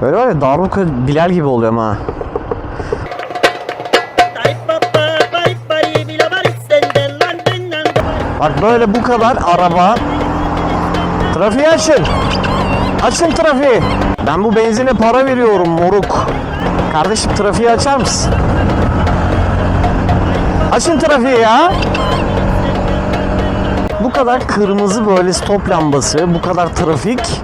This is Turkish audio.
Böyle var ya, darbuka Bilal gibi oluyorum ha. Bak böyle bu kadar araba. Trafiği açın. Açın trafiği. Ben bu benzine para veriyorum moruk. Kardeşim trafiği açar mısın? Açın trafiği ya. Bu kadar kırmızı böyle stop lambası, bu kadar trafik.